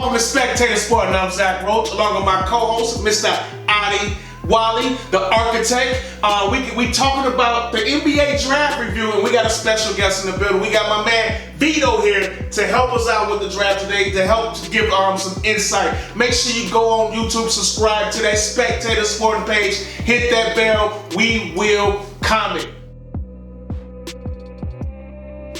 Welcome to Spectator Sporting. I'm Zach Roach, along with my co-host, Mr. Adi Wally, the architect. We talking about the NBA draft review, and we got a special guest in the building. We got my man Vito here to help us out with the draft today, to help give some insight. Make sure you go on YouTube, subscribe to that Spectator Sporting page, hit that bell. We will comment.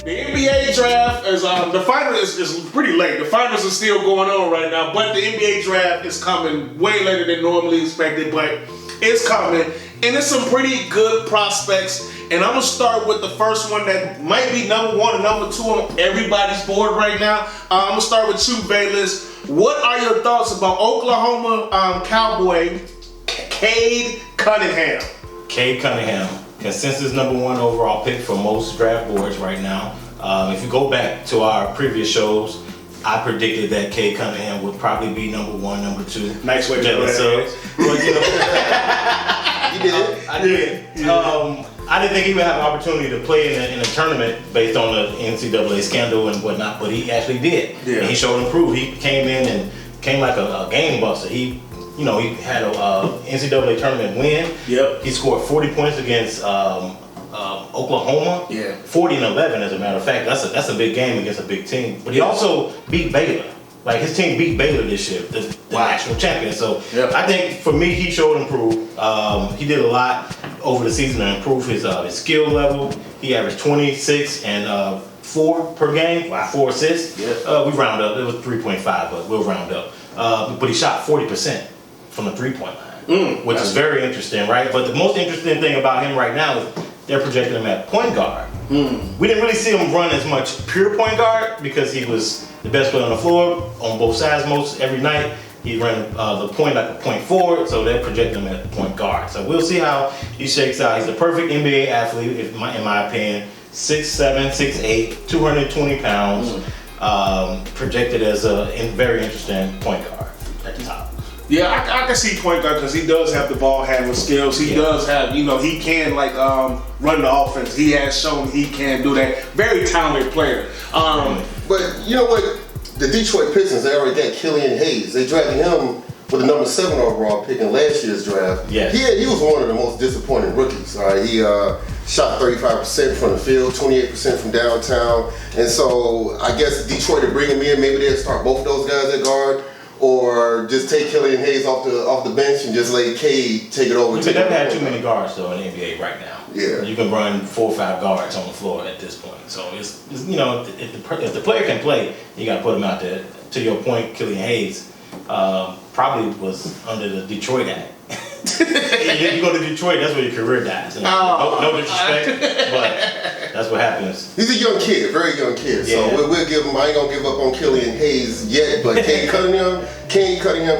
The NBA draft is the final is pretty late. The finals are still going on right now, but the NBA draft is coming way later than normally expected, but it's coming. And it's some pretty good prospects. And I'm gonna start with the first one that might be number one and number two on everybody's board right now. I'm gonna start with you, Bayless. What are your thoughts about Oklahoma Cowboy Cade Cunningham? Cade Cunningham, consensus number one overall pick for most draft boards right now. If you go back to our previous shows, I predicted that Cade Cunningham would probably be number one, number two. Nice way to Jalen Suggs. But, you know, You did it. I did. Yeah. I didn't think he would have an opportunity to play in a tournament based on the NCAA scandal and whatnot, but he actually did. Yeah. And he showed improved. He came in and came like a game buster. He had a NCAA tournament win. Yep. He scored 40 points against Oklahoma. Yeah. 40 and 11, as a matter of fact. That's a big game against a big team. But he also beat Baylor. Like, his team beat Baylor this year, the national champion. So Yep. I think for me, he showed improved. He did a lot over the season to improve his skill level. He averaged 26 and 4 per game. Wow. 4 assists. Yeah. We round up. It was 3.5, but we'll round up. But he shot 40% from the three-point line, which is very interesting, right? But the most interesting thing about him right now is they're projecting him at point guard. We didn't really see him run as much pure point guard because he was the best player on the floor on both sides most every night. He ran the point like a point forward, so they're projecting him at point guard. So we'll see how he shakes out. He's a perfect NBA athlete, in my opinion. 6'7", 6'8", 220 pounds. Projected as a very interesting point guard at the top. Yeah, I can see point guard because he does have the ball handling skills. He does have, he can run the offense. He has shown he can do that. Very talented player. But you know what? The Detroit Pistons, they already got Killian Hayes. They drafted him with the number 7 overall pick in last year's draft. Yes. He was one of the most disappointing rookies. All right? He shot 35% from the field, 28% from downtown. And so I guess Detroit to bring him in, maybe they'll start both of those guys at guard. Or just take Killian Hayes off the bench and just let Cade take it over. You could never have too many guards though in the NBA right now. Yeah. You can run 4 or 5 guards on the floor at this point. So it's if the player can play, you got to put him out there. To your point, Killian Hayes probably was under the Detroit Act. You go to Detroit, that's where your career dies. No disrespect, but that's what happens. He's a young kid, very young kid. Yeah. So we'll give him. I ain't gonna give up on Killian Hayes yet, but Cade Cunningham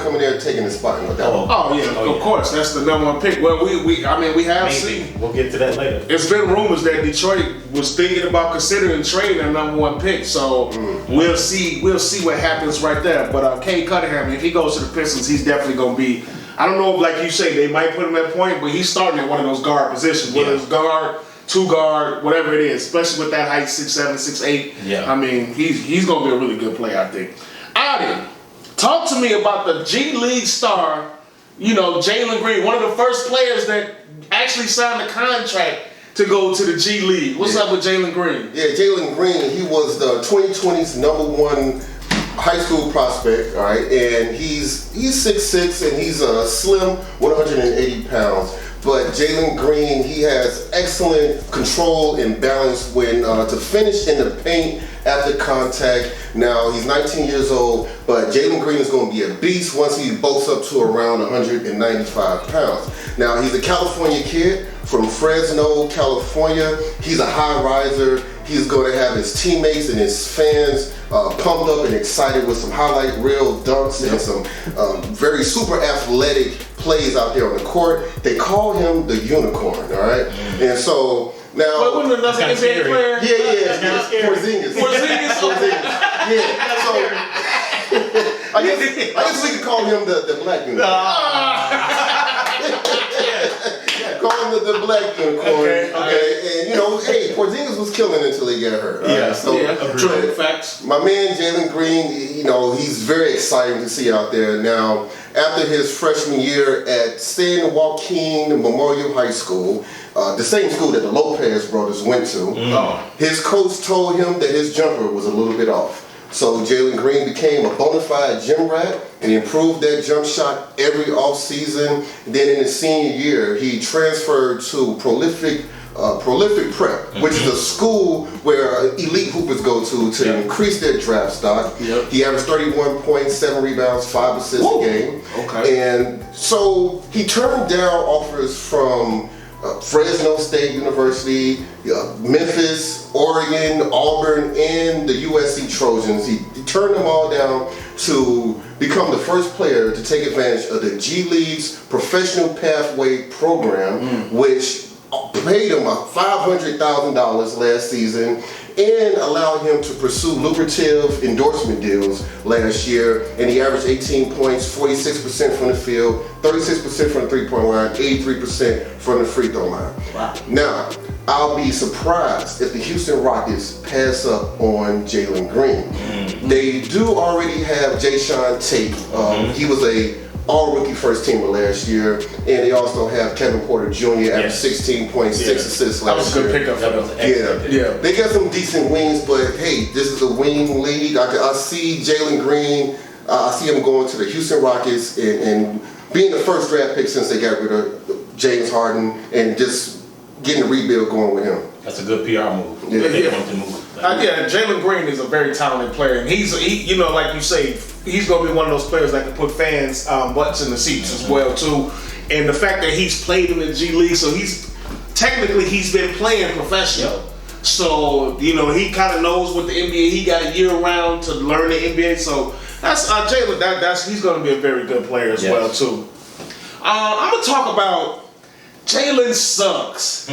coming there taking the spot. No doubt. Of course, that's the number one pick. Well, we have seen. We'll get to that later. It's been rumors that Detroit was thinking about considering trading their number one pick. So we'll see what happens right there. But Cade Cunningham, if he goes to the Pistons, he's definitely gonna be. I don't know if, like you say, they might put him at point, but he's starting at one of those guard positions, whether it's guard, 2 guard, whatever it is, especially with that height, 6'7", 6'8". Yeah. I mean, he's going to be a really good player, I think. Adi, talk to me about the G League star, Jalen Green, one of the first players that actually signed a contract to go to the G League. What's up with Jalen Green? Yeah, Jalen Green, he was the 2020's number 1 high school prospect, all right, and he's 6'6", and he's slim, 180 pounds. But Jalen Green, he has excellent control and balance when to finish in the paint after contact. Now, he's 19 years old, but Jalen Green is going to be a beast once he bulks up to around 195 pounds. Now, he's a California kid from Fresno, California. He's a high riser. He's going to have his teammates and his fans pumped up and excited with some highlight reel dunks and some very super athletic plays out there on the court. They call him the unicorn, all right? And so now... But wasn't another NBA player? Yeah. Porzingis. Yeah, so... I guess we could call him the black unicorn. Call him I'm the black unicorn. Okay. And you know, hey, Porzingis was killing until he got hurt. Yeah. So, True facts. my man Jalen Green, you know, he's very exciting to see out there. Now, after his freshman year at San Joaquin Memorial High School, the same school that the Lopez brothers went to, his coach told him that his jumper was a little bit off. So Jalen Green became a bona fide gym rat and improved that jump shot every offseason. Then in his senior year, he transferred to Prolific Prep, which is a school where elite hoopers go to increase their draft stock. He averaged 31 points, 7 rebounds, 5 assists a game. And so he turned down offers from Fresno State University, Memphis, Oregon, Auburn, and the USC Trojans. He turned them all down to become the first player to take advantage of the G League's Professional Pathway Program, which paid him $500,000 last season and allowed him to pursue lucrative endorsement deals last year. And he averaged 18 points, 46% from the field, 36% from the three-point line, 83% from the free throw line. Wow. Now, I'll be surprised if the Houston Rockets pass up on Jalen Green. They do already have Jayshawn Tate. He was a all-rookie first teamer last year, and they also have Kevin Porter Jr. at 16.6 assists last year. That was a good pickup. That was excellent. They got some decent wings, but hey, this is a wing league. I see Jalen Green. I see him going to the Houston Rockets and being the first draft pick since they got rid of James Harden and just getting a rebuild going with him. That's a good PR move. Yeah, Jalen Green is a very talented player, and he, you know, like you say, he's going to be one of those players that can put fans' butts in the seats as well too. And the fact that he's played in the G League, so he's been playing professional. So you know he kind of knows what the NBA. He got a year around to learn the NBA. So that's Jalen. He's going to be a very good player as well too. I'm gonna talk about Jalen Suggs.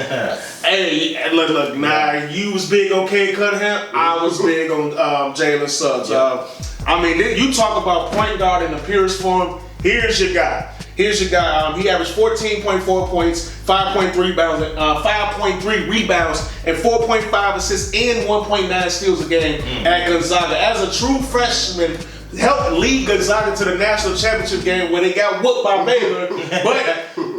Hey, look, now you was big on Cade Cunningham. I was big on Jalen Suggs. I mean, you talk about point guard in the purest form. Here's your guy. He averaged 14.4 points, 5.3 rebounds, and 4.5 assists and 1.9 steals a game at Gonzaga. As a true freshman, helped lead Gonzaga to the national championship game where they got whooped by Baylor, but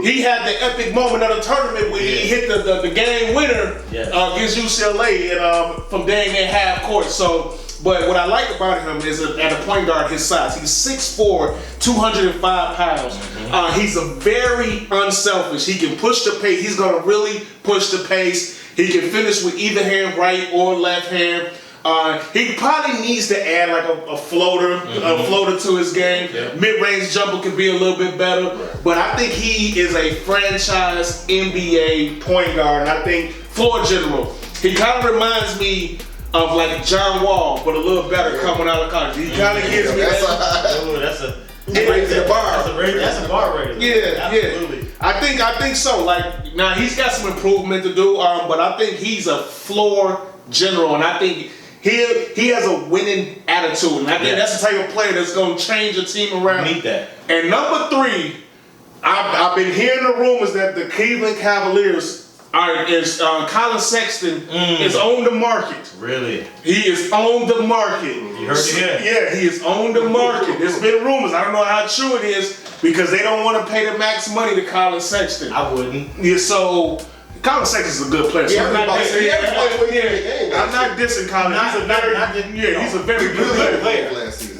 he had the epic moment of the tournament where he hit the game winner against UCLA and from dang near half court. So, but what I like about him is at a point guard his size. He's 6'4", 205 pounds. He's a very unselfish. He can push the pace. He's going to really push the pace. He can finish with either hand, right or left hand. He probably needs to add like a floater to his game. Mid-range jumper could be a little bit better, but I think he is a franchise NBA point guard. And I think floor general. He kind of reminds me of like John Wall, but a little better coming out of college. He kind of gives me That's a bar raiser. Absolutely. I think so. Like now he's got some improvement to do, but I think he's a floor general, and I think he has a winning attitude, and I think that's the type of player that's going to change a team around. Need that. And number 3, I've been hearing the rumors that the Cleveland Cavaliers Colin Sexton is on the market. Really? He is on the market. You heard it here. Yeah, he is on the market. There's been rumors. I don't know how true it is because they don't want to pay the max money to Colin Sexton. I wouldn't. Yeah, so Colin Sexton's a good player. So I'm not dissing Colin. He's a very good player.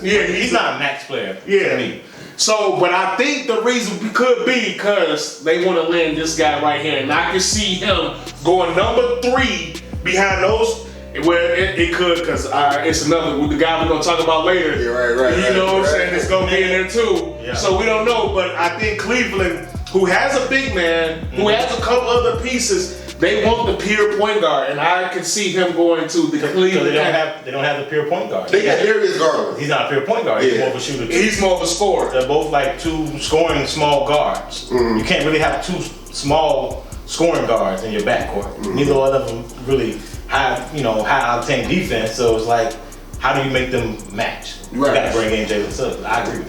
Yeah, he's not a max player. To me. So, but I think the reason could be because they want to land this guy right here, and I can see him going number 3 behind those. Well, it could, because it's the guy we're going to talk about later. Yeah, right. You know what I'm saying? It's going to be in there too. Yeah. So we don't know, but I think Cleveland, who has a big man, who has a couple other pieces, they want the pure point guard, and I can see him going to the Cleveland. They don't have the pure point guard. They got Darius Garland. He's not a pure point guard. He's more of a shooter too. He's more of a scorer. They're both like 2 scoring small guards. You can't really have 2 small scoring guards in your backcourt. Neither one of them really have high octane defense. So it's like, how do you make them match? You got to bring in Jalen Suggs. I agree with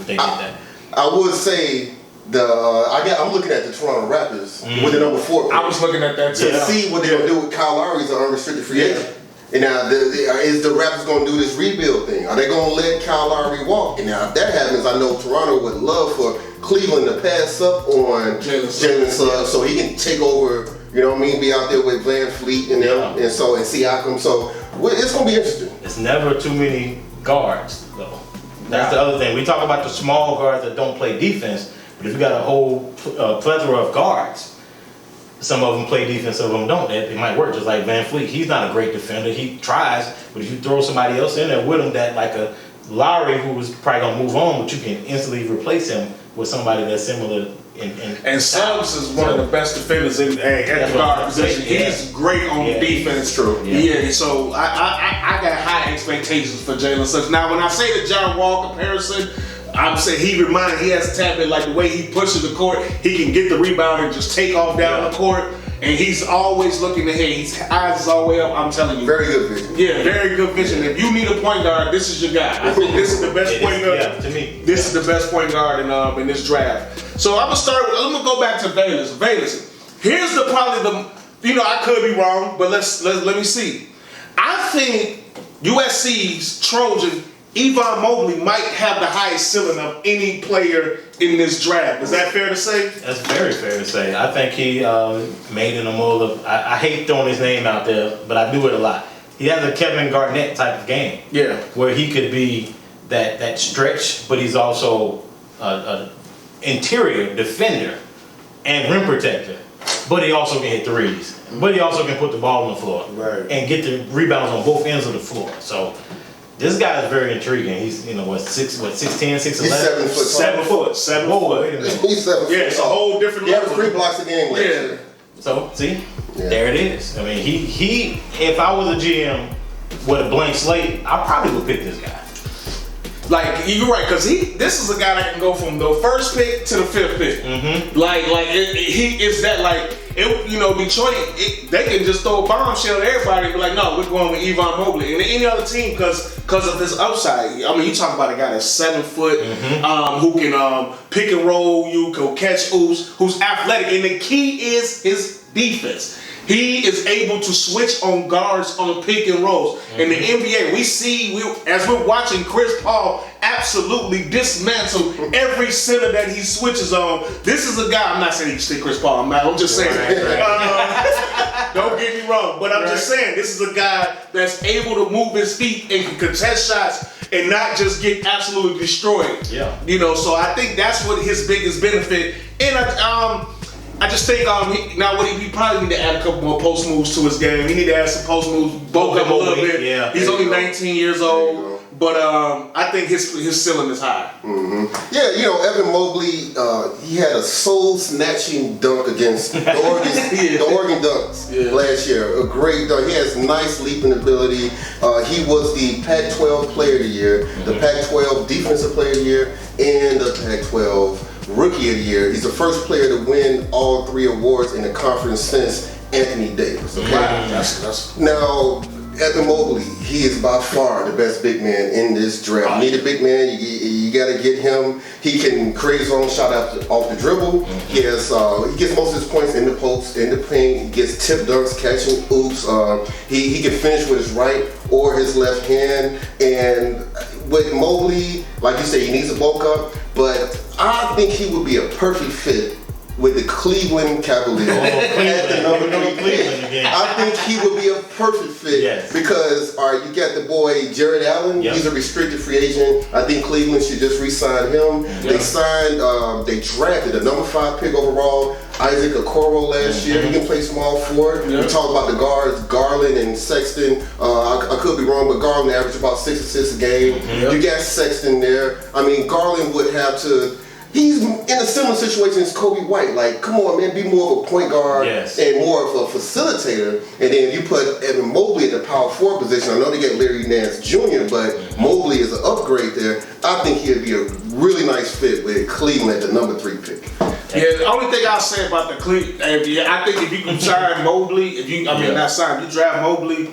that. I would say I'm looking at the Toronto Raptors with the number 4 pick. I was looking at that too. To see what they're gonna do with Kyle Lowry as an unrestricted free agent. And now, is the Raptors gonna do this rebuild thing? Are they gonna let Kyle Lowry walk? And now, if that happens, I know Toronto would love for Cleveland to pass up on Jalen Suggs so he can take over. You know what I mean? Be out there with Van Fleet and them, and Siakam. So it's gonna be interesting. It's never too many guards, though. That's the other thing. We talk about the small guards that don't play defense, but if you got a whole plethora of guards, some of them play defense, some of them don't. It might work. Just like Van Fleet, he's not a great defender. He tries, but if you throw somebody else in there with him, that like a Lowry, who was probably gonna move on, but you can instantly replace him with somebody that's similar. And Suggs is one of the best defenders at the guard position. He's great on defense. True. Yeah. So I got high expectations for Jalen Suggs. Now, when I say the John Wall comparison, I'm saying he has a tablet like the way he pushes the court. He can get the rebound and just take off down the court. And he's always looking ahead. His eyes is all the way up. I'm telling you. Very good vision. Yeah, very good vision. If you need a point guard, this is your guy. I think this is the best point guard. Yeah, to me. This is the best point guard in this draft. So I'm gonna go back to Vegas. Here's I could be wrong, but let me see. I think USC's Trojan Evan Mobley might have the highest ceiling of any player in this draft. Is that fair to say? That's very fair to say. I think he made in a mold of. I hate throwing his name out there, but I do it a lot. He has a Kevin Garnett type of game. Yeah. Where he could be that stretch, but he's also an interior defender and rim protector. But he also can hit threes. But he also can put the ball on the floor. Right. And get the rebounds on both ends of the floor. So this guy is very intriguing. He's 6'10", 6'11"? He's 7 foot. 7 Whoa, foot. wait a minute. He's 7 foot. Yeah, it's a whole different He had level. 3 blocks a game last year. So see, there it is. I mean, he. If I was a GM with a blank slate, I probably would pick this guy. Like, you're right, because this is a guy that can go from the first pick to the 5th pick. Mm-hmm. He is that, like, Detroit, they can just throw a bombshell at everybody and be like, no, we're going with Evan Mobley. And any other team, because of his upside. I mean, you talk about a guy that's 7 foot, who can pick and roll, you can catch oops, who's athletic. And the key is his defense. He is able to switch on guards on pick and rolls. In the NBA, as we're watching Chris Paul absolutely dismantle every center that he switches on. This is a guy, I'm not saying you should take Chris Paul, I'm just saying. Don't get me wrong, but I'm just saying, this is a guy that's able to move his feet and can contest shots and not just get absolutely destroyed. Yeah. So I think that's what his biggest benefit. And I just think he probably need to add a couple more post moves to his game. He need to add some post moves, bulk up a little bit. Yeah. He's only 19 years old, but I think his ceiling is high. Mm-hmm. Yeah, Evan Mobley, he had a soul-snatching dunk against the Oregon Ducks last year. A great dunk. He has nice leaping ability. He was the Pac-12 Player of the Year, the Pac-12 Defensive Player of the Year, and the Pac-12 Rookie of the Year. He's the first player to win all 3 awards in the conference since Anthony Davis. Okay? That's Now, Evan Mobley, he is by far the best big man in this draft. You need a big man, you got to get him. He can create his own shot off the dribble. He gets most of his points in the post, in the paint. He gets tip dunks, catching oops. He can finish with his right or his left hand. And with Mobley, like you said, he needs to bulk up, but I think he would be a perfect fit with the Cleveland Cavaliers at the number 3 pick. I think he would be a perfect fit because, you got the boy Jared Allen. Yep. He's a restricted free agent. I think Cleveland should just re-sign him. Yep. They drafted a number 5 pick overall, Isaac Okoro last year. He can play small forward. We talk about the guards, Garland and Sexton. I could be wrong, but Garland averaged about 6 assists a game. You got Sexton there. I mean, Garland would have to. He's in a similar situation as Kobe White. Like, come on, man, be more of a point guard and more of a facilitator. And then you put Evan Mobley at the power forward position. I know they get Larry Nance Jr., but Mobley is an upgrade there. I think he'd be a really nice fit with Cleveland at the number 3 pick. Yeah, the only thing I'll say about the Cleveland, I think if you can sign Mobley, not draft Mobley.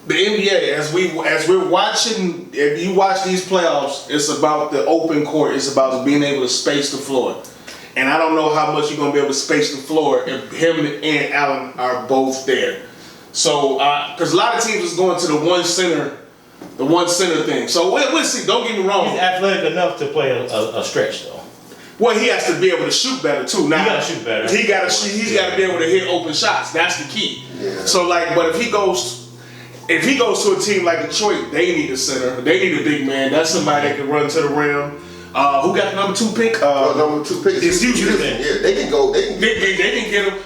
The NBA, as we're watching, if you watch these playoffs, it's about the open court. It's about being able to space the floor. and I don't know how much you're going to be able to space the floor if him and Allen are both there. So, because a lot of teams is going to the one center thing. So we'll see. Don't get me wrong. He's athletic enough to play a stretch though. Well, he has to be able to shoot better too. Now, he got to shoot better. He's got to be able to hit open shots. That's the key. Yeah. So but if he goes to a team like Detroit, they need a center. They need a big man. That's somebody that can run to the rim. Who got the number 2 pick? Number 2 pick is Houston. Yeah, they can go. They can get him.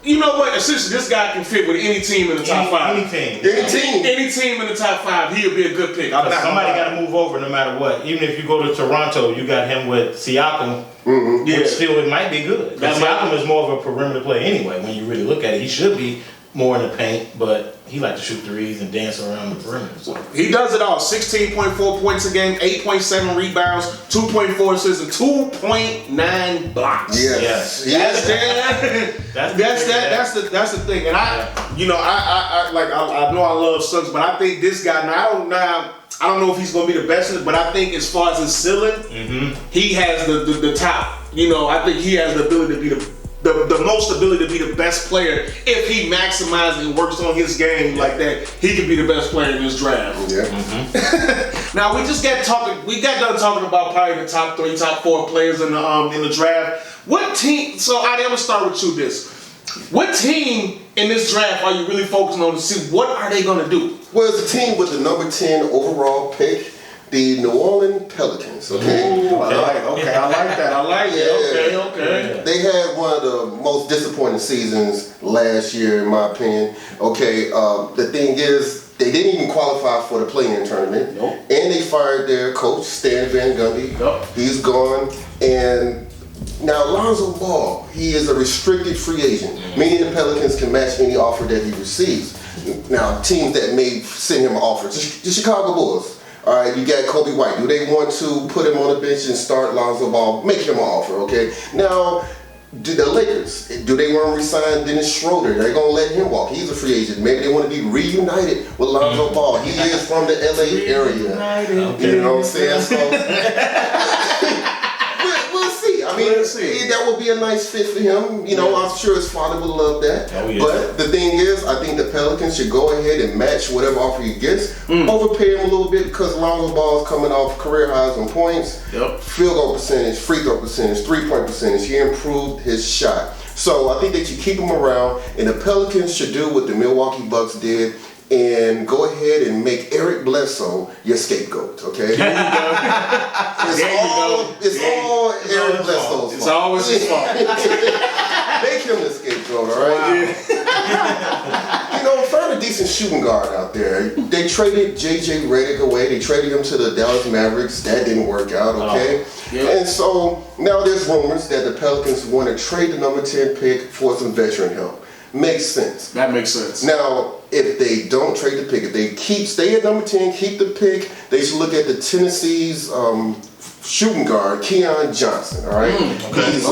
You know what? Essentially, this guy can fit with any team in the top 5. Any team in the top 5, he'll be a good pick. Somebody got to move over no matter what. Even if you go to Toronto, you got him with Siakam. Mm-hmm. Which still it might be good. Siakam is more of a perimeter player anyway. When you really look at it, he should be more in the paint, but he likes to shoot threes and dance around the perimeter. So. He does it all. 16.4 points a game, 8.7 rebounds, 2.4 assists, and 2.9 blocks. Yes. That's the thing. And I know I love Suggs, but I think this guy I don't know if he's going to be the best, but I think as far as his ceiling, he has the top. I think he has the ability to be the most ability to be the best player if he maximizes and works on his game like that. He could be the best player in this draft. Yeah. Now we got done talking about probably the top 3, top 4 players in the draft. What team? So I'm gonna start with you. What team in this draft are you really focusing on to see what are they gonna do? Well, it's a team with the number 10 overall pick, the New Orleans Pelicans. Okay. Ooh, I like that. I like it. Okay. They had one of the most disappointing seasons last year, in my opinion. Okay. The thing is, they didn't even qualify for the play-in tournament. Nope. And they fired their coach, Stan Van Gundy. Yep. He's gone. And now Lonzo Ball, he is a restricted free agent, meaning the Pelicans can match any offer that he receives. Now, teams that may send him an offer, the Chicago Bulls. All right, you got Kobe White. Do they want to put him on the bench and start Lonzo Ball? Make him an offer, okay? Now, the Lakers, do they want to resign Dennis Schroeder? They're going to let him walk. He's a free agent. Maybe they want to be reunited with Lonzo Ball. He is from the LA area. Okay. You know what I'm saying? So, we'll see. I mean, that would be a nice fit for him. I'm sure his father would love that. Oh, yeah. But the thing is, I think the Pelicans should go ahead and match whatever offer he gets. Overpay him a little bit because Lonzo Ball is coming off career highs on points, field goal percentage, free throw percentage, 3-point percentage. He improved his shot. So I think they should keep him around, and the Pelicans should do what the Milwaukee Bucks did and go ahead and make Eric Bledsoe your scapegoat, okay? It's all Eric Bledsoe's fault. It's always his fault. Make him the scapegoat, all right? Find a decent shooting guard out there. They traded J.J. Redick away. They traded him to the Dallas Mavericks. That didn't work out, okay? And so now there's rumors that the Pelicans want to trade the number 10 pick for some veteran help. Makes sense. That makes sense. Now, if they don't trade the pick, if they stay at number 10, keep the pick, they should look at the Tennessee's shooting guard, Keon Johnson, all right? He's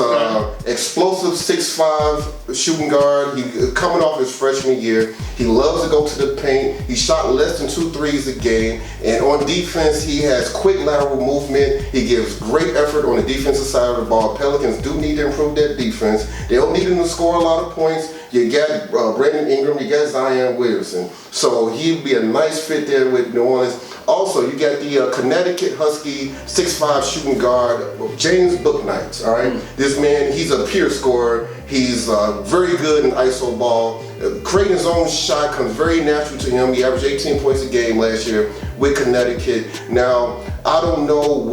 explosive 6'5" shooting guard. He coming off his freshman year. He loves to go to the paint. He shot less than 2 threes a game. And on defense, he has quick lateral movement. He gives great effort on the defensive side of the ball. Pelicans do need to improve that defense. They don't need him to score a lot of points. You got Brandon Ingram, you got Zion Williamson. So he'd be a nice fit there with New Orleans. Also, you got the Connecticut Husky 6'5" shooting guard, James Bouknight, all right? This man, he's a pure scorer. He's very good in iso ball. Creating his own shot comes very natural to him. He averaged 18 points a game last year with Connecticut. Now, I don't know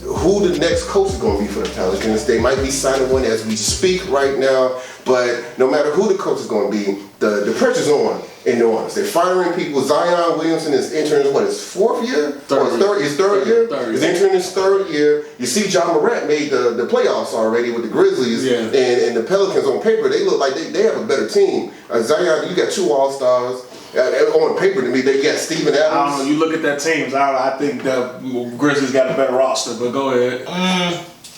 who the next coach is going to be for the Pelicans. They might be signing one as we speak right now, but no matter who the coach is going to be, the pressure's on in New Orleans. They're firing people. Zion Williamson is entering his 4th year? His third year? He's entering his 3rd year. You see John Morant made the playoffs already with the Grizzlies, and the Pelicans on paper, they look like they have a better team. Zion, you got 2 All-Stars. On paper to me, they got Steven Adams. I don't know. You look at that team. I think the Grizzlies got a better roster. But go ahead.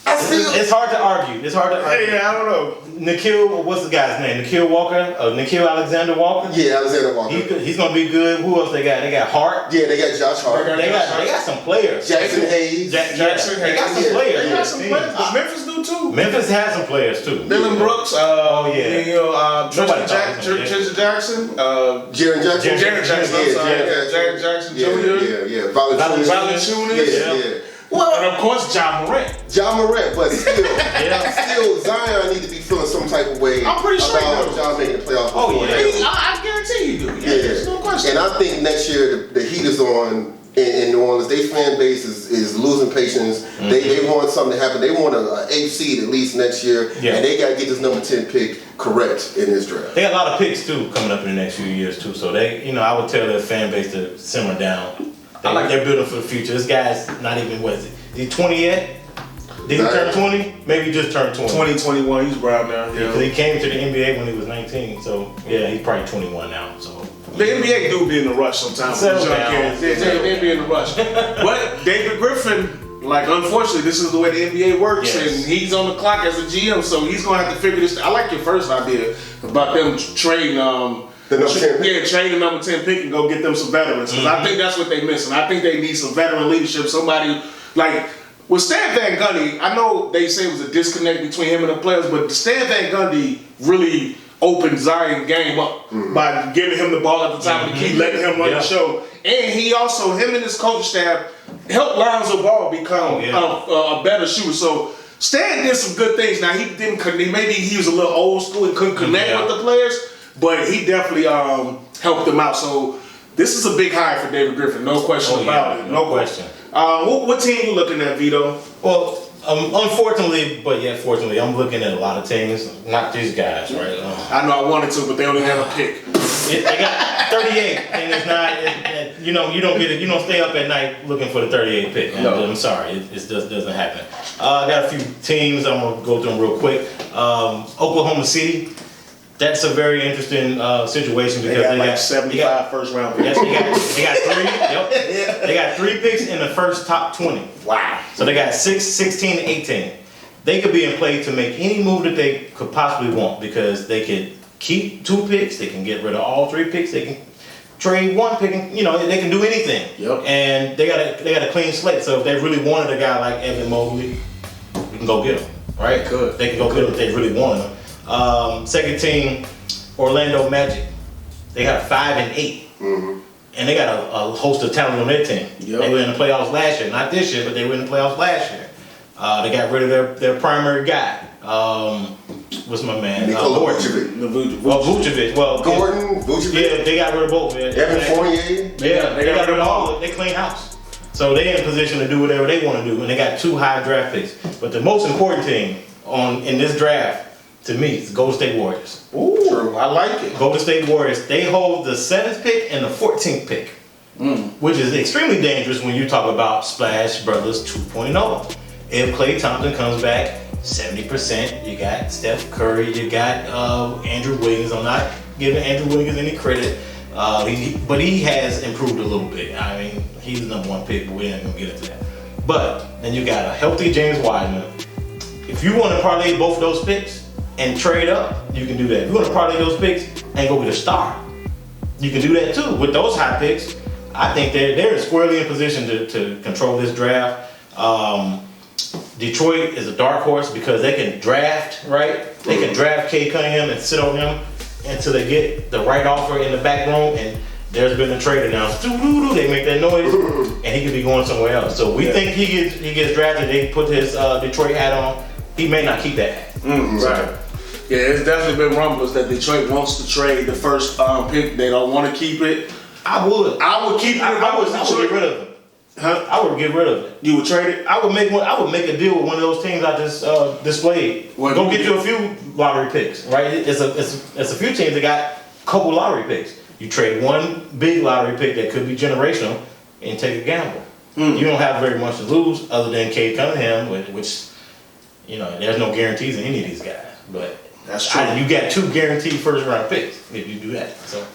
It's hard to argue. Yeah, I don't know. Nikhil, what's the guy's name? Nikhil Walker? Nikhil Alexander Walker? Yeah, Alexander Walker. He's gonna be good. Who else they got? They got Hart. Yeah, they got Josh Hart. They got some players. Jackson Hayes. Jackson. They got some players. They got some players. But Memphis do too. Memphis has some players too. Dylan Brooks. Tristan Jackson. Jaron Jackson. Jaron Jackson Jr. Yeah. Valanciunas. Well, and of course, Ja Morant, but still, Zion need to be feeling some type of way. I'm pretty sure about Ja making the playoffs. I guarantee you do. There's no question. And I think next year the heat is on in New Orleans. Their fan base is losing patience. Mm-hmm. They want something to happen. They want an 8th seed at least next year, and they got to get this number 10 pick correct in this draft. They got a lot of picks too coming up in the next few years too. So I would tell their fan base to simmer down. They're building for the future. This guy's not even, what is it? Is he 20 yet? Did he turn 20? Maybe he just turned 20. 2021, he's around now. Yeah. Because he came to the NBA when he was 19. So, he's probably 21 now. So the NBA do be in a rush sometimes. They be in a rush. But David Griffin, unfortunately, this is the way the NBA works, and he's on the clock as a GM, so he's going to have to figure this. I like your first idea about them trading the number 10 pick. Trade the number 10 pick and go get them some veterans. Because I think that's what they're missing. I think they need some veteran leadership. Somebody with Stan Van Gundy, I know they say it was a disconnect between him and the players, but Stan Van Gundy really opened Zion game up by giving him the ball at the top of the key, letting him run the show. And he also, him and his coach staff, helped Lonzo Ball become a better shooter. So Stan did some good things. Now, he didn't connect. Maybe he was a little old school and couldn't connect with the players. But he definitely helped them out. So this is a big hire for David Griffin. No question about it. No question. What team you looking at, Vito? Well, unfortunately, fortunately, I'm looking at a lot of teams. Not these guys, right? I know I wanted to, but they only have a pick. They got 38, and it's not. You don't get it. You don't stay up at night looking for the 38 pick. No. I'm sorry, it just doesn't happen. I got a few teams. I'm gonna go through them real quick. Oklahoma City. That's a very interesting situation because they got 75 first round picks. Yes, they got 3. Yep. They got 3 picks in the first top 20. Wow. So they got 6, 16, 18. They could be in play to make any move that they could possibly want because they could keep 2 picks, they can get rid of all 3 picks, they can trade 1 pick, and, they can do anything. Yep. And they got a clean slate. So if they really wanted a guy like Evan Mobley, we can go get him. Right? They can go get him if they really wanted him. Second team, Orlando Magic. They got 5 and 8, and they got a host of talent on their team. Yep. They were in the playoffs last year, not this year, but they were in the playoffs last year. They got rid of their primary guy. What's my man? Vucevic. Well, Gordon, Vucevic. Yeah, they got rid of both. Evan Fournier. Yeah, they got rid of all. They clean house. So they're in position to do whatever they want to do, and they got 2 high draft picks. But the most important team in this draft, to me, it's Golden State Warriors. Ooh, true. I like it. Golden State Warriors, they hold the 7th pick and the 14th pick, which is extremely dangerous when you talk about Splash Brothers 2.0. If Klay Thompson comes back 70%, you got Steph Curry, you got Andrew Wiggins. I'm not giving Andrew Wiggins any credit, but he has improved a little bit. I mean, he's the number 1 pick, but we ain't gonna get into that. But then you got a healthy James Wiseman. If you want to parlay both of those picks and trade up, you can do that. If you want to parlay those picks and go get a star, you can do that too. With those high picks, I think they're squarely in position to control this draft. Detroit is a dark horse because they can draft, right? They can draft Cade Cunningham and sit on him until they get the right offer in the back room, and there's been a trade announced. They make that noise, and he could be going somewhere else. So we think he gets drafted. They put his Detroit hat on. He may not keep that hat. Right. Yeah, it's definitely been rumbles that Detroit wants to trade the first pick. They don't want to keep it. I would keep it. I would get rid of it. Huh? I would get rid of it. You would trade it? I would make a deal with one of those teams I just displayed. Go get you a few lottery picks, right? It's a few teams that got a couple lottery picks. You trade 1 big lottery pick that could be generational and take a gamble. You don't have very much to lose other than Cade Cunningham, which there's no guarantees in any of these guys. But that's true. You got 2 guaranteed first round picks if you do that. So.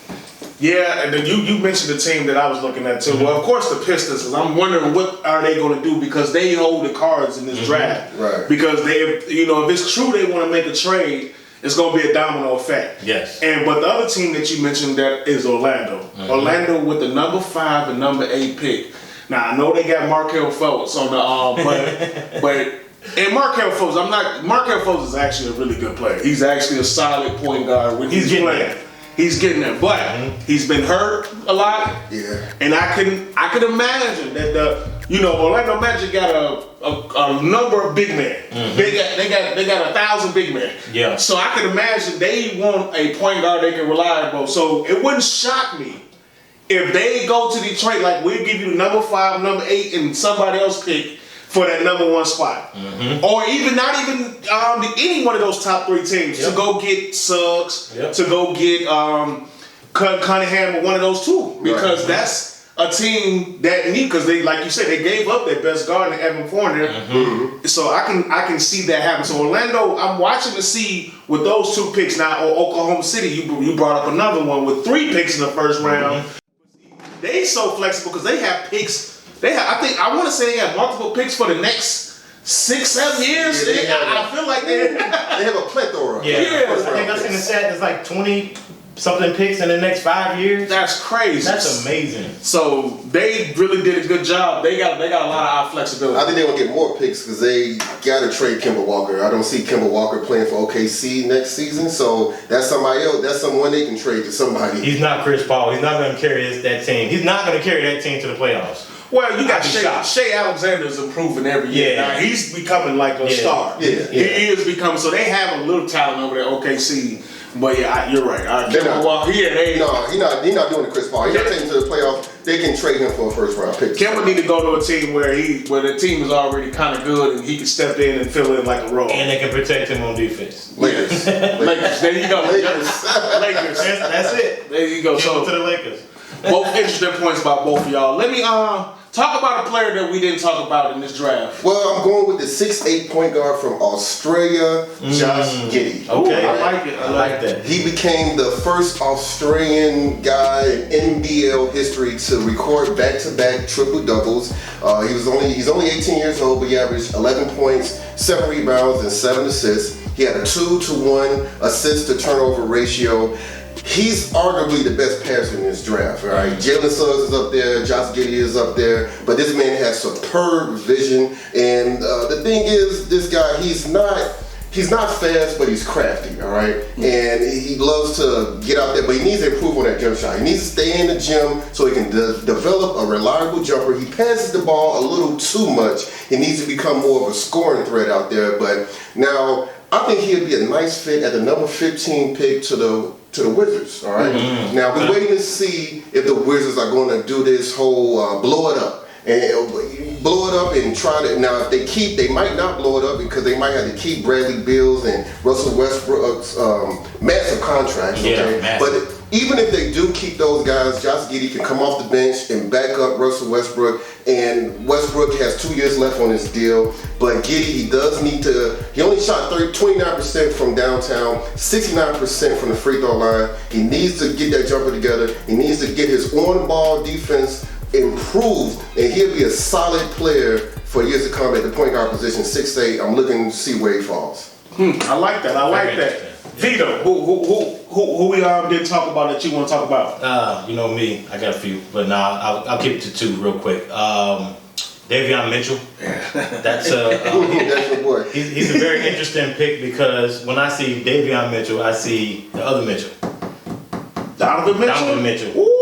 Yeah, and then you mentioned the team that I was looking at too. Well, of course, the Pistons. I'm wondering what are they going to do because they hold the cards in this draft. Right. Because if it's true they want to make a trade, it's going to be a domino effect. Yes. But the other team that you mentioned that is Orlando. Orlando with the number 5 and number 8 pick. Now I know they got Markelle Fultz on the but and Markelle Fultz is actually a really good player. He's actually a solid point guard when he's playing. There. He's getting there, but he's been hurt a lot. Yeah. And I can imagine that Orlando Magic got a number of big men. They got 1,000 big men. Yeah. So I can imagine they want a point guard they can rely on. So it wouldn't shock me if they go to Detroit, like we'll give you number 5, number 8, and somebody else pick for that number 1 spot. Or even not even any one of those top 3 teams to go get Suggs, to go get Cunningham or one of those 2. Because that's a team that need, because they, like you said, they gave up their best guard in Evan Fournier. So I can see that happen. So Orlando, I'm watching to see with those 2 picks now, or Oklahoma City, you brought up another one with 3 picks in the first round. They so flexible because they have picks. I want to say they have multiple picks for the next 6-7 years. Yeah, I feel like they have a plethora. Yeah. I think I seen the stat. There's like 20 something picks in the next 5 years. That's crazy. That's amazing. So they really did a good job. They got a lot of flexibility. I think they're gonna get more picks because they gotta trade Kemba Walker. I don't see Kemba Walker playing for OKC next season, so that's somebody else. That's someone they can trade to somebody. He's not Chris Paul. He's not gonna carry that team. He's not gonna carry that team to the playoffs. Well, you got Shea Alexander's improving every year. Now, he's becoming like a star. He is becoming. So they have a little talent over there, OKC. But you're right. He's not doing the Chris Paul. He's not taking to the playoffs. They can trade him for a first round pick. Kemba need to go to a team where the team is already kind of good and he can step in and fill in like a role. And they can protect him on defense. Lakers. There you go. Lakers. That's it. There you go. So to the Lakers. Both interesting points about both of y'all. Let me talk about a player that we didn't talk about in this draft. Well, I'm going with the 6'8" point guard from Australia, Josh Giddey. Okay, I like it. I like that. He became the first Australian guy in NBL history to record back-to-back triple doubles. He's only 18 years old, but he averaged 11 points, 7 rebounds, and 7 assists. He had a 2-to-1 assist to turnover ratio. He's arguably the best passer in this draft, all right? Jalen Suggs is up there, Josh Giddey is up there, but this man has superb vision. And the thing is, this guy, he's not fast, but he's crafty, all right? And he loves to get out there, but he needs to improve on that jump shot. He needs to stay in the gym so he can develop a reliable jumper. He passes the ball a little too much. He needs to become more of a scoring threat out there. But now, I think he'll be a nice fit at the number 15 pick to the Wizards, all right? Now, we're waiting to see if the Wizards are going to do this whole blow it up. And try to. Now, if they might not blow it up because they might have to keep Bradley Beal's and Russell Westbrook's massive contracts, okay? But even if they do keep those guys, Josh Giddey can come off the bench and back up Russell Westbrook. And Westbrook has 2 years left on his deal. But Giddey, he only shot 29% from downtown, 69% from the free throw line. He needs to get that jumper together. He needs to get his on-ball defense improved. And he'll be a solid player for years to come at the point guard position, 6'8". I'm looking to see where he falls. I like that. Vito, who we didn't talk about that you want to talk about? You know me, I got a few, but I'll keep it to 2 real quick. Davion Mitchell. That's your boy. He's a very interesting pick because when I see Davion Mitchell, I see the other Mitchell. Donovan Mitchell. Ooh.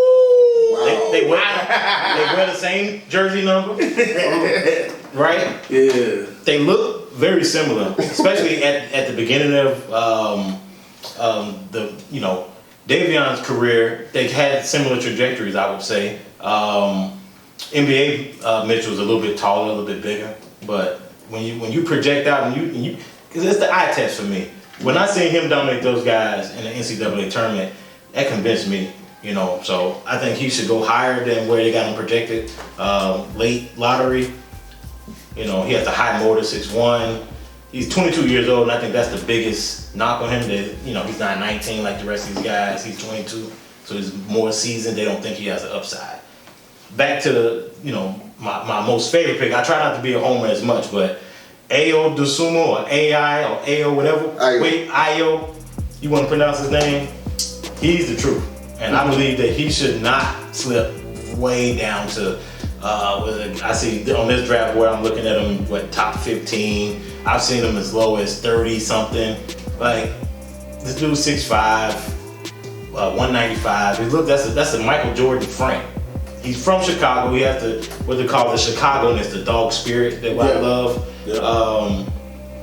Wow. They wear the same jersey number, right? Yeah. They look very similar, especially at the beginning of Davion's career. They had similar trajectories, I would say. NBA Mitchell's a little bit taller, a little bit bigger, but when you project out and you, because it's the eye test for me. When I see him dominate those guys in the NCAA tournament, that convinced me. So I think he should go higher than where they got him projected. Late lottery. He has a high motor, 6'1". He's 22 years old, and I think that's the biggest knock on him. That he's not 19 like the rest of these guys. He's 22, so he's more seasoned. They don't think he has an upside. Back to my most favorite pick. I try not to be a homer as much, but Ayo Dosunmu or AI or Ayo whatever. Ayo. You want to pronounce his name? He's the truth. And I believe that he should not slip way down to I see on this draft board, I'm looking at him top 15. I've seen him as low as 30 something. Like this dude's 6'5", 195. That's a Michael Jordan frame. He's from Chicago. He has what they call the Chicagoness, the dog spirit that I love. Yeah.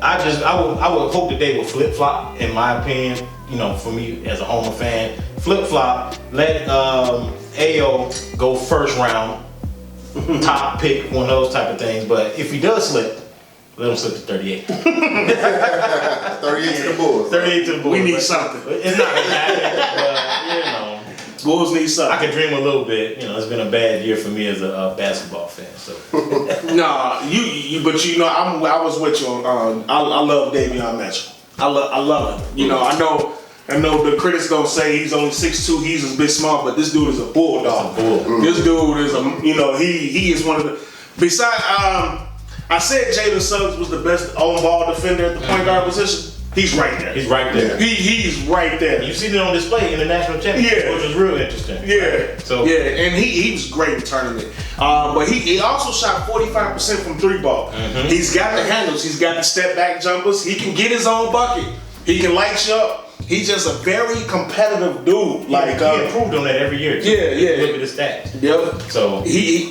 I would hope that they would flip flop. In my opinion, for me as a Homer fan, flip flop. Let Ayo go first round. Top pick, one of those type of things. But if he does slip, let him slip to 38. 38 to the Bulls. 38 to the Bulls. We need something. It's not gonna happen, but Bulls need something. I can dream a little bit. It's been a bad year for me as a basketball fan. So nah, but I was with you on. I love Davion Mitchell. I love him. I know the critics gonna say he's only 6'2", he's a bit small, but this dude is a bulldog. This dude is he is one of the. Besides, I said Jalen Suggs was the best on-ball defender at the point guard position. He's right there. He's right there. He's right there. You see it on display in the national championship, which is real interesting. Yeah. Right? So and he was great in the tournament. But he also shot 45% from three ball. Mm-hmm. He's got the handles. He's got the step back jumpers. He can get his own bucket. He can light you up. He's just a very competitive dude. He improved on that every year. Too. Yeah. Look at his stats. Yep. So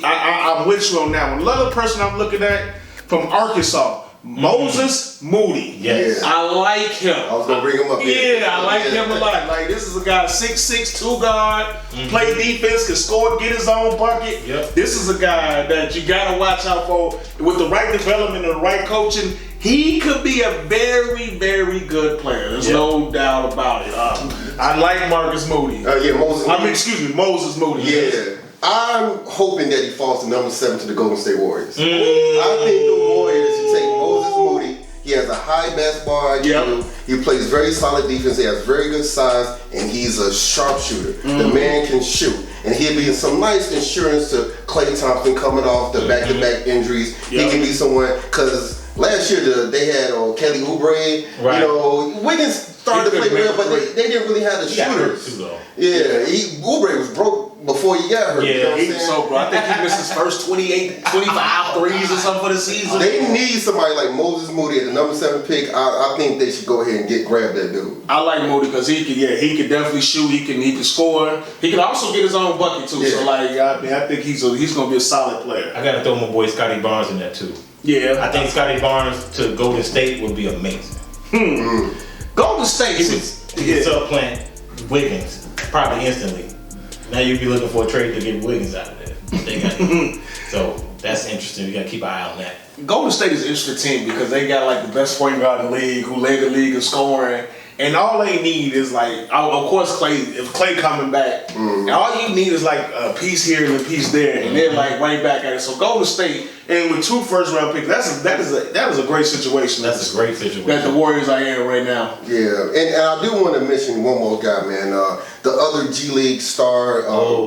I'm with you on that one. Another person I'm looking at from Arkansas, Moses Moody. Yes. I like him. I was gonna bring him up here. Yeah, I like him a lot. Like this is a guy 6'6", 2 guard, play defense, can score, get his own bucket. Yep. This is a guy that you gotta watch out for with the right development and the right coaching. He could be a very, very good player. There's no doubt about it. I like Marcus Moody. Moses Moody. Yeah. I'm hoping that he falls to number 7 to the Golden State Warriors. I think the Warriors should take Moses Moody. He has a high basketball IQ. Yep. He plays very solid defense. He has very good size, and he's a sharpshooter. The man can shoot. And he'll be some nice insurance to Klay Thompson coming off the back-to-back injuries. He can be someone, because last year they had Kelly Oubre. Right. Wiggins started to play well, but they didn't really have the shooters. Oubre was broke before he got hurt. Yeah, he was so bro. I think he missed his first 25 threes or something for the season. They need somebody like Moses Moody at the number 7 pick. I think they should go ahead and grab that dude. I like Moody because he can definitely shoot. He can score. He can also get his own bucket too. So I think he's gonna be a solid player. I gotta throw my boy Scotty Barnes in there too. Yeah, I think Scotty Barnes to Golden State would be amazing. Golden State he could supplant Wiggins probably instantly. Now you'd be looking for a trade to get Wiggins out of there. So that's interesting. We gotta keep an eye on that. Golden State is an interesting team because they got like the best point guard in the league who led the league in scoring. And all they need is of course, if Klay coming back, and all you need is like a piece here and a piece there, and they're like right back at it. So Golden State, and with 2 first-round picks, that is a great situation. That's a great situation that the Warriors are in right now. Yeah, and I do want to mention one more guy, man. The other G League star,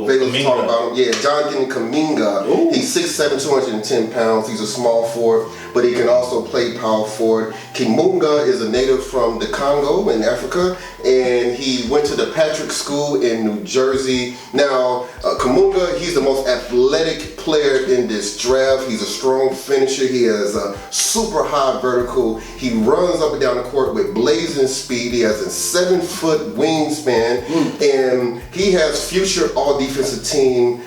Vegas talking about him. Yeah, Jonathan Kuminga. He's 6'7", 210 pounds. He's a small forward, but he can also play power forward. Kuminga is a native from the Congo in Africa, and he went to the Patrick School in New Jersey. Now, Kuminga, he's the most athletic player in this draft. He's a strong finisher. He has a super high vertical. He runs up and down the court with blazing speed. He has a 7-foot wingspan, and he has future all-defensive team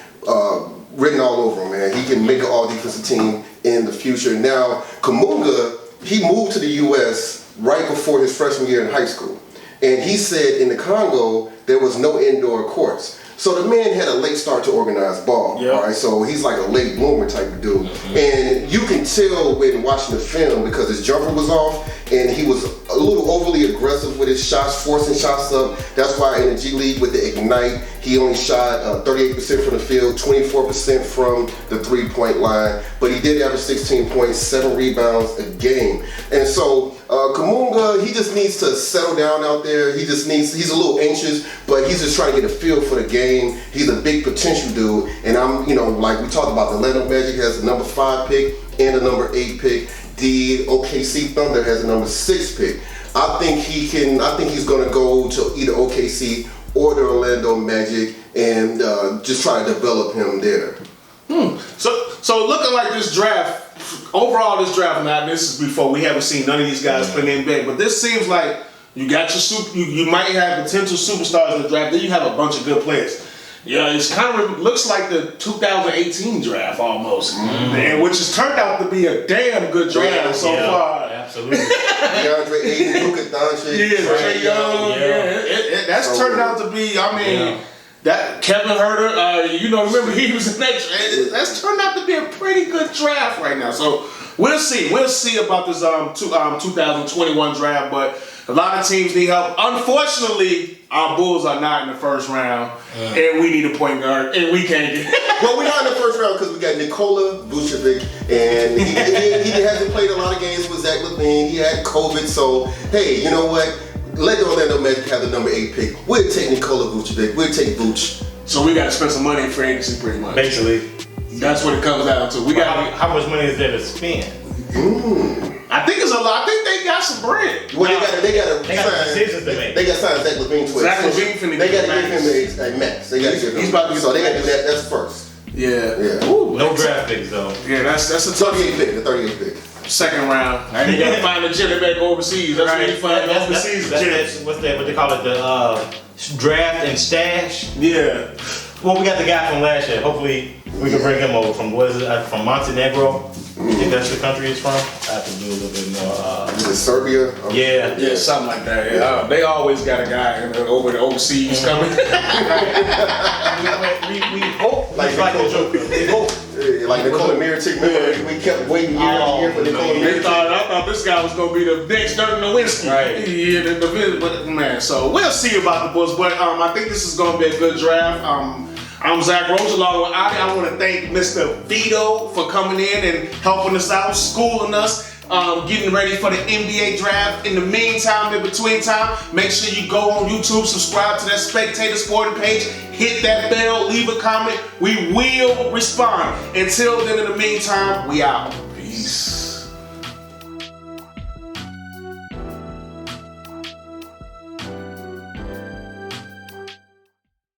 written all over him, man. He can make an all-defensive team in the future. Now, Kuminga, he moved to the U.S. right before his freshman year in high school. And he said in the Congo, there was no indoor courts. So the man had a late start to organized ball, all right? So he's like a late bloomer type of dude. And you can tell when watching the film because his jumper was off and he was a little overly aggressive with his shots, forcing shots up. That's why in the G League with the Ignite, he only shot 38% from the field, 24% from the three-point line, but he did average 16 points, 7 rebounds a game. And so Kuminga, he just needs to settle down out there. He's a little anxious, but he's just trying to get a feel for the game. He's a big potential dude, and like we talked about, the Orlando Magic has the number 5 pick and the number 8 pick. The OKC Thunder has the number 6 pick. I think he's going to go to either OKC or the Orlando Magic and just try to develop him there. So So looking like this draft, overall this draft, now this is before, we haven't seen none of these guys play in NBA, but this seems like you got your you might have potential superstars in the draft, then you have a bunch of good players. Yeah, it's kind of looks like the 2018 draft almost, and which has turned out to be a damn good draft so far. Absolutely. DeAndre Ayton, Luka Doncic, Trae Young, that's turned out to be. I mean, that Kevin Huerter, remember he was in that. That's turned out to be a pretty good draft right now. So we'll see. We'll see about this 2021 draft, but a lot of teams need help. Unfortunately, our Bulls are not in the first round, and we need a point guard, and we can't get. Well, we're not in the first round because we got Nikola Vucevic, and he hasn't played a lot of games with Zach LaVine. He had COVID, so hey, you know what? Let the Orlando Magic have the number 8 pick. We'll take Nikola Vucevic. We'll take Vuce. So we got to spend some money in free agency, pretty much. Basically, that's what it comes down to. We got how much money is there to spend? I think it's a lot. I think they got some bread. Well, they got decisions to make. They got to sign Zach LaVine to Zach LaVine finna They got to get give him a max. They got to give him. He's about to get so they got to do that. That's first. Yeah. Ooh, no draft picks though. Yeah, that's a tough 38 pick. The 38 pick. second round. Now you got to find a gym back overseas. That's where you find overseas gyms. What's that? What they call it? The draft and stash. Yeah. Well, we got the guy from last year. Hopefully, we can bring him over from from Montenegro. I think that's the country he's from. I have to do a little bit more. Is it Serbia? Yeah, something like that. Yeah. They always got a guy over the overseas coming. we hope like the Joker. We hope. Like Nikola Mirotic, remember we kept waiting year after year for Nikola Mirotic. I thought this guy was gonna be the next Dirk Nowitzki. Right. Yeah, but man, so we'll see about the Bulls. But I think this is gonna be a good draft. I'm Zach Rose along with Adi. I want to thank Mr. Vito for coming in and helping us out, schooling us, getting ready for the NBA draft. In the meantime, in between time, make sure you go on YouTube, subscribe to that Spectator Sporting page, hit that bell, leave a comment. We will respond. Until then, in the meantime, we out. Peace.